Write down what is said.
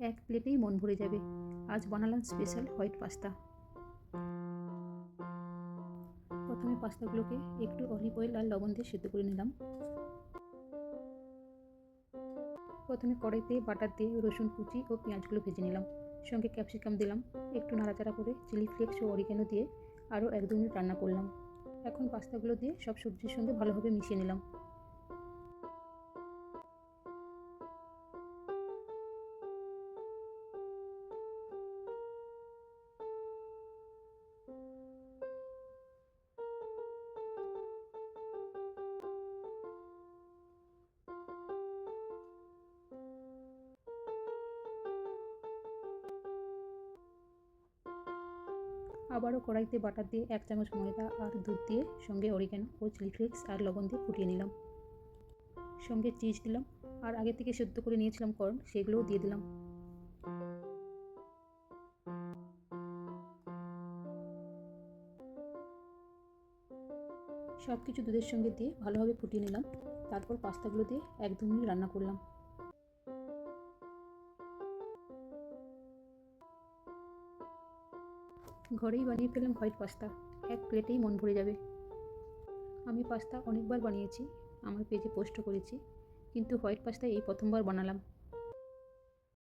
এক প্লেটেই মন ভরে যাবে। আজ বানালাম স্পেশাল হোয়াইট পাস্তা। প্রথমে পাস্তাগুলোকে একটু অলিভ অয়েল আর লবণ দিয়ে সেদ্ধ করে নিলাম। প্রথমে কড়াইতে বাটার দিয়ে রসুন কুচি ও পেঁয়াজগুলো ভেজে নিলাম। সঙ্গে ক্যাপসিকাম দিলাম। একটু নাড়াচাড়া করে চিলি ফ্লেক্স ও অরিগ্যানো দিয়ে আরও 1-2 মিনিট রান্না করলাম। এখন পাস্তাগুলো দিয়ে সব সবজির সঙ্গে ভালোভাবে মিশিয়ে নিলাম। আবারও কড়াইতে বাটার দিয়ে 1 চামচ ময়দা আর দুধ দিয়ে সঙ্গে অরিগ্যানো ও চিলি ফ্লেক্স আর লবণ দিয়ে ফুটিয়ে নিলাম। সঙ্গে চিজ দিলাম আর আগে থেকে সেদ্ধ করে নিয়েছিলাম কর্ন, সেগুলোও দিয়ে দিলাম। সব কিছু দুধের সঙ্গে দিয়ে ভালোভাবে ফুটিয়ে নিলাম। তারপর পাস্তাগুলো দিয়ে 1-2 মিনিট রান্না করলাম। ঘরেই বানিয়ে ফেললাম হোয়াইট পাস্তা। এক প্লেটেই মন ভরে যাবে। আমি পাস্তা অনেকবার বানিয়েছি, আমার পেজে পোস্টও করেছি, কিন্তু হোয়াইট পাস্তা এই প্রথমবার বানালাম।